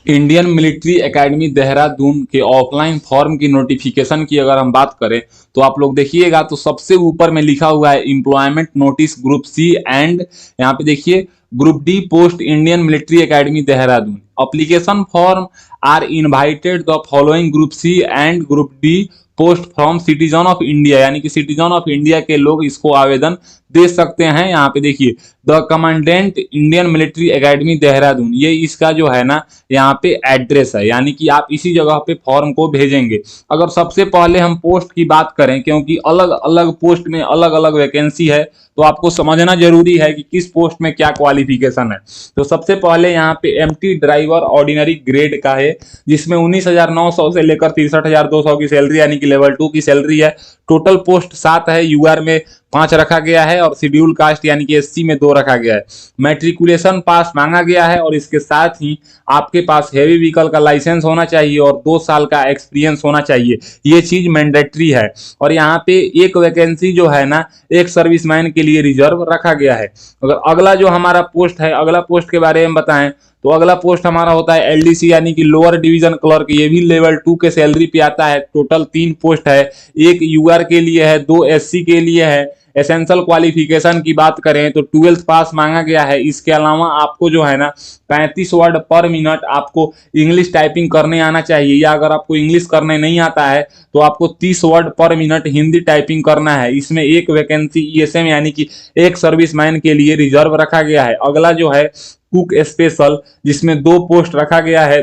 Indian military academy Dehradun के offline form की notification की अगर हम बात करें तो आप लोग देखिएगा तो सबसे ऊपर में लिखा हुआ है employment notice group C and यहाँ पे देखिए group D post Indian military academy Dehradun application form are invited the following group C and group D post from citizen of India, यानी कि सिटीजन ऑफ इंडिया के लोग इसको आवेदन दे सकते हैं। यहाँ पे देखिए the commandant Indian military academy Dehradun, ये इसका जो है ना यहाँ पे एड्रेस है, यानी कि आप इसी जगह पे फॉर्म को भेजेंगे। अगर सबसे पहले हम पोस्ट की बात करें, क्योंकि अलग अलग पोस्ट में अलग अलग वैकेंसी है, तो आपको समझना जरूरी है कि किस पोस्ट में क्या क्वालिफिकेशन है। तो सबसे पहले यहाँ पे एमटी ड्राइवर ऑर्डिनरी ग्रेड का है, जिसमें 19,900 से लेकर 63,200 की सैलरी यानी कि लेवल 2 की सैलरी है। टोटल पोस्ट 7 है, यूआर में 5 रखा गया है और शेड्यूल कास्ट यानी कि एससी में 2 रखा गया है। मैट्रिकुलेशन पास मांगा गया है और इसके साथ ही आपके पास हैवी व्हीकल का लाइसेंस होना चाहिए और 2 साल का एक्सपीरियंस होना चाहिए, ये चीज मैंडेटरी है। और यहाँ पे एक वैकेंसी जो है ना एक सर्विसमैन के लिए रिजर्व रखा गया है। अगर अगला जो हमारा पोस्ट है, अगला पोस्ट के बारे में बताएं तो अगला पोस्ट हमारा होता है एलडीसी यानी कि लोअर डिवीजन क्लर्क, ये भी लेवल 2 के सैलरी पे आता है। टोटल 3 पोस्ट है, एक यूआर के लिए है, 2 एससी के लिए है। एसेंशियल क्वालिफिकेशन की बात करें तो 12th पास मांगा गया है। इसके अलावा आपको जो है ना 35 वर्ड पर मिनट आपको इंग्लिश टाइपिंग करने आना चाहिए, या अगर आपको इंग्लिश करने नहीं आता है तो आपको 30 वर्ड पर मिनट हिंदी टाइपिंग करना है। इसमें एक वैकेंसी ईएसएम यानी कि एक सर्विसमैन के लिए रिजर्व रखा गया है। अगला जो है कुक स्पेशल, जिसमें 2 पोस्ट रखा गया है।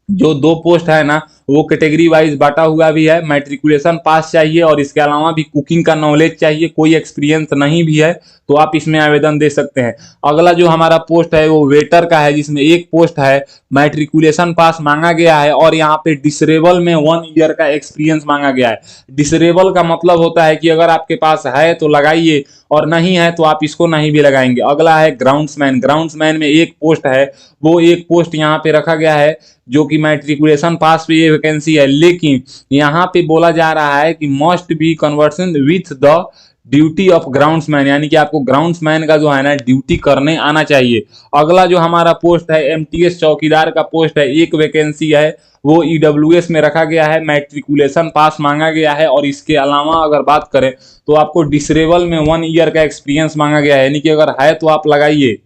जो 2 पोस्ट है ना वो कैटेगरी वाइज बांटा हुआ भी है। मैट्रिकुलेशन पास चाहिए और इसके अलावा भी कुकिंग का नॉलेज चाहिए, कोई एक्सपीरियंस नहीं भी है तो आप इसमें आवेदन दे सकते हैं। अगला जो हमारा पोस्ट है वो वेटर का है, जिसमें एक पोस्ट है, मैट्रिकुलेशन पास मांगा गया है और यहाँ पे डिसरेबल में 1 ईयर का एक्सपीरियंस मांगा गया है। डिसरेबल का मतलब होता है कि अगर आपके पास है तो लगाइए और नहीं है तो आप इसको नहीं भी लगाएंगे। अगला है ग्राउंड्समैन, ग्राउंड्समैन में एक पोस्ट है, वो एक पोस्ट यहाँ पे रखा गया है जो कि मैट्रिकुलेशन पास पे ये वैकेंसी है, लेकिन यहाँ पे बोला जा रहा है कि must be conversion with the duty of groundsman, यानी कि आपको ग्राउंड्समैन का जो है ना ड्यूटी करने आना चाहिए। अगला जो हमारा पोस्ट है एमटीएस चौकीदार का पोस्ट है, एक वैकेंसी है, वो ईडब्ल्यूएस में रखा गया है। मैट्रिकुलेशन पास मांगा गया है और इसके अलावा अगर बात करें तो आपको डिसरेबल में 1 ईयर का एक्सपीरियंस मांगा गया है, यानी कि अगर है तो आप लगाइए।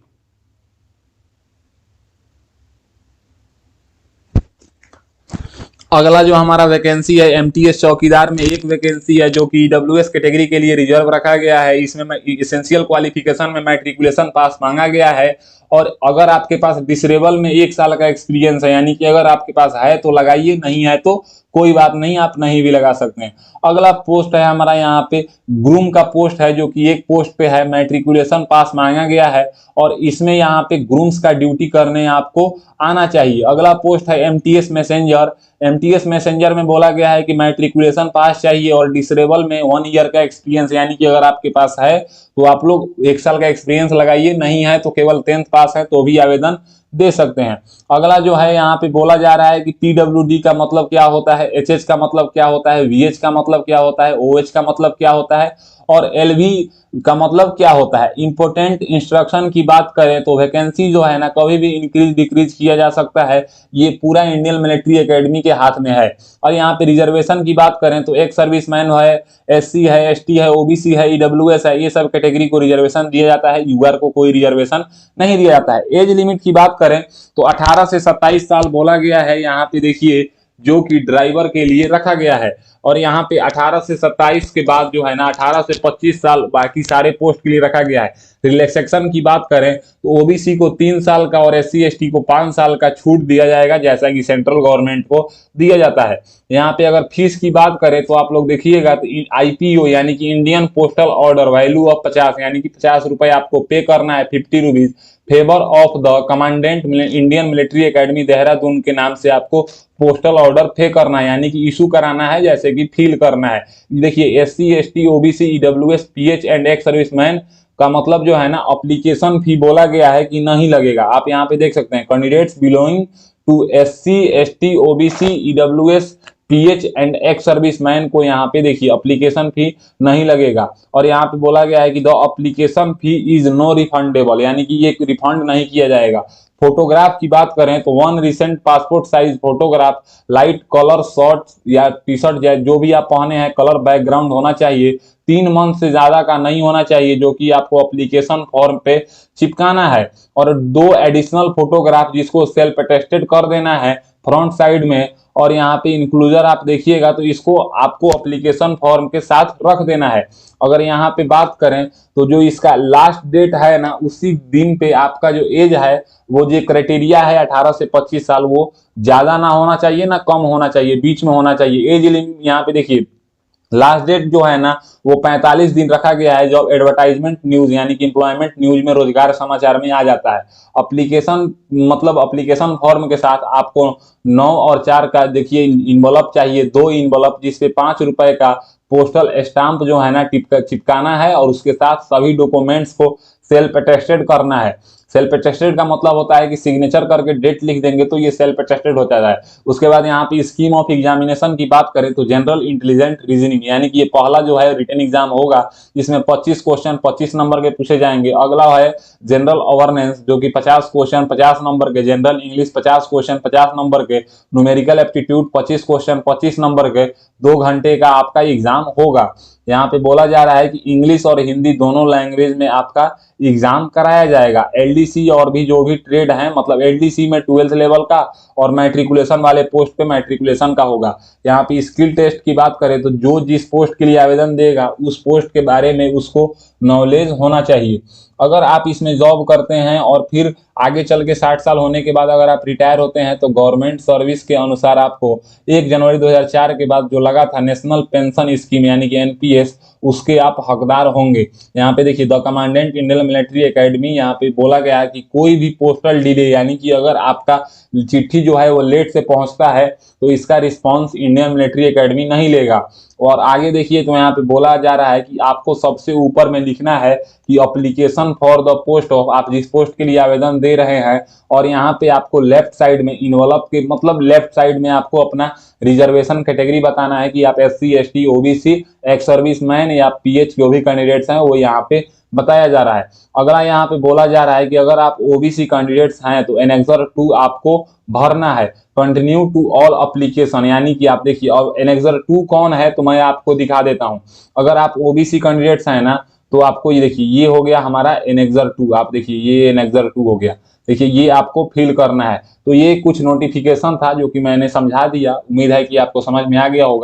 अगला जो हमारा वैकेंसी है एमटीएस चौकीदार में एक वैकेंसी है जो कि ईडब्ल्यूएस कैटेगरी के लिए रिजर्व रखा गया है। इसमें इसेंशियल क्वालिफिकेशन में मैट्रिकुलेशन पास मांगा गया है और अगर आपके पास डिसरेबल में 1 साल का एक्सपीरियंस है, यानी कि अगर आपके पास है तो लगाइए, नहीं है तो कोई बात नहीं, आप नहीं भी लगा सकते हैं। अगला पोस्ट है हमारा यहाँ पे ग्रूम का पोस्ट है, जो कि एक पोस्ट पे है, मैट्रिकुलेशन पास मांगा गया है और इसमें यहाँ पे ग्रूम्स का ड्यूटी करने आपको आना चाहिए। अगला पोस्ट है एमटीएस मैसेंजर, एमटीएस मैसेंजर में बोला गया है कि मैट्रिकुलेशन पास चाहिए और डिसरेबल में 1 ईयर का एक्सपीरियंस, यानी कि अगर आपके पास है तो आप लोग 1 साल का एक्सपीरियंस लगाइए, नहीं है तो केवल 10th पास है तो भी आवेदन दे सकते हैं। अगला जो है यहाँ पे बोला जा रहा है कि पीडब्ल्यूडी का मतलब क्या होता है, एचएच का मतलब क्या होता है, वीएच का मतलब क्या होता है, ओएच का मतलब क्या होता है और एलवी का मतलब क्या होता है। इंपोर्टेंट इंस्ट्रक्शन की बात करें तो वैकेंसी जो है ना कभी भी इंक्रीज डिक्रीज किया जा सकता है, ये पूरा इंडियन मिलिट्री एकेडमी के हाथ में है। और यहाँ पे रिजर्वेशन की बात करें तो एक सर्विसमैन है, एससी है, एसटी है, ओबीसी है, ईडब्ल्यूएस है, ये सब कैटेगरी को रिजर्वेशन दिया जाता है। यूआर को कोई रिजर्वेशन नहीं दिया जाता है। एज लिमिट की बात करें तो 18 से 27 साल बोला गया है यहाँ पे देखिए, जो कि ड्राइवर के लिए रखा गया है। और यहाँ पे 18 से 27 के बाद जो है ना 18 से 25 साल बाकी सारे पोस्ट के लिए रखा गया है। रिलैक्सेशन की बात करें तो ओबीसी को 3 साल का और एससी एसटी को 5 साल का छूट दिया जाएगा, जैसा कि सेंट्रल गवर्नमेंट को दिया जाता है। यहाँ पे अगर फीस की बात करें तो आप लोग देखिएगा तो आईपीओ यानी कि Indian postal order value of 50, यानी कि 50 रुपए आपको पे करना है, 50 rupees favour of the commandant Indian military academy Dehradun के नाम से आपको पोस्टल ऑर्डर पे करना है, यानी कि इशू कराना है, जैसे कि फील करना है। देखिए SC ST OBC EWS PH and ex serviceman का मतलब जो है ना एप्लीकेशन फी बोला गया है कि नहीं लगेगा। आप यहाँ पे देख सकते हैं candidates belonging to SC ST OBC EWS PH and ex serviceman को यहाँ पे देखिए एप्लीकेशन फी नहीं लगेगा। और यहाँ पे बोला गया है कि the application fee is no refundable, यानी कि ये रिफंड नहीं किया जाएगा। फोटोग्राफ की बात करें तो one recent passport size photograph, light colour shirt या टी शर्ट जो भी आप पहने हैं कलर बैकग्राउंड होना चाहिए, 3 मंथ से ज्यादा का नहीं होना चाहिए, जो कि आपको एप्लीकेशन फॉर्म पे चिपकाना है। और 2 एडिशनल फोटोग्राफ जिसको सेल्फ अटेस्टेड कर देना है फ्रंट साइड में। और यहाँ पे इंक्लूजर आप देखिएगा तो इसको आपको एप्लीकेशन फॉर्म के साथ रख देना है। अगर यहाँ पे बात करें तो जो इसका लास्ट डेट है ना, उसी दिन पे आपका जो एज है, वो जो क्राइटेरिया है 18 से 25 साल, वो ज्यादा ना होना चाहिए ना कम होना चाहिए, बीच में होना चाहिए। एज लिमिट यहाँ पे देखिए लास्ट डेट जो है ना वो 45 दिन रखा गया है, जो एडवर्टाइजमेंट न्यूज यानी कि एम्प्लॉयमेंट न्यूज में, रोजगार समाचार में आ जाता है। एप्लीकेशन मतलब एप्लीकेशन फॉर्म के साथ आपको 9 और 4 का देखिए इन्वॉल्व चाहिए, 2 इन्वॉल्व जिसपे 5 रुपए का पोस्टल स्टाम्प जो है ना चिपकाना है, और उसके साथ सभी डॉक्यूमेंट्स को सेल्फ अटेस्टेड करना है। सेल्फ अटेस्टेड का मतलब होता है कि सिग्नेचर करके डेट लिख देंगे तो ये सेल्फ अटेस्टेड होता है। उसके बाद यहाँ पे स्कीम ऑफ एग्जामिनेशन की बात करें तो जनरल इंटेलिजेंट रीजनिंग, यानी कि ये पहला जो है रिटन एग्जाम होगा, जिसमें 25 क्वेश्चन 25 नंबर के पूछे जाएंगे। अगला है जनरल अवेयरनेस, जो कि 50 क्वेश्चन 50 नंबर के, जनरल इंग्लिश 50 क्वेश्चन 50 नंबर के, न्यूमेरिकल एप्टीट्यूड 25 क्वेश्चन 25 नंबर के, 2 घंटे का आपका एग्जाम होगा। यहाँ पे बोला जा रहा है कि इंग्लिश और हिंदी दोनों लैंग्वेज में आपका एग्जाम कराया जाएगा। एलडीसी और भी जो भी ट्रेड है, मतलब एलडीसी में 12th लेवल का, और मैट्रिकुलेशन वाले पोस्ट पे मैट्रिकुलेशन का होगा। यहाँ पे स्किल टेस्ट की बात करें तो जो जिस पोस्ट के लिए आवेदन देगा उस पोस्ट के बारे में उसको नॉलेज होना चाहिए। अगर आप इसमें जॉब करते हैं और फिर आगे चल के 60 साल होने के बाद अगर आप रिटायर होते हैं तो गवर्नमेंट सर्विस के अनुसार आपको 1 जनवरी 2004 के बाद जो लगा था नेशनल पेंशन स्कीम यानी कि एनपीएस, उसके आप हकदार होंगे। यहाँ पे देखिए the commandant Indian military academy, यहाँ पे बोला गया है कि कोई भी पोस्टल डिले यानी कि अगर आपका चिट्ठी जो है वो लेट से पहुंचता है तो इसका रिस्पांस इंडियन मिलिट्री एकेडमी नहीं लेगा। और आगे देखिए तो यहाँ पे बोला जा रहा है कि आपको सबसे ऊपर में लिखना है कि application for the post of, आप जिस पोस्ट के लिए आवेदन दे रहे हैं, और यहाँ पे आपको लेफ्ट साइड में इन्वॉल्व के मतलब लेफ्ट साइड में आपको अपना रिजर्वेशन कैटेगरी बताना है कि आप SC ST OBC ex serviceman या पीएच जो भी कैंडिडेट्स हैं वो यहाँ पे बताया जा रहा है। अगला यहाँ पे बोला जा रहा है कि अगर आप ओबीसी कैंडिडेट्स हैं तो एनेक्सर 2 आपको भरना है। कंटिन्यू टू ऑल एप्लीकेशन, यानी कि आप देखिए अब एनेक्सर 2 कौन है तो मैं आपको दिखा देता हूं। अगर आप ओबीसी कैंडिडेट्स हैं ना तो आपको ये देखिए ये हो गया हमारा एनेक्सर 2, आप देखिए ये एनेक्सर 2 हो गया, देखिए ये आपको फिल करना है। तो ये कुछ नोटिफिकेशन था जो कि मैंने समझा दिया, उम्मीद है कि आपको समझ में आ गया होगा।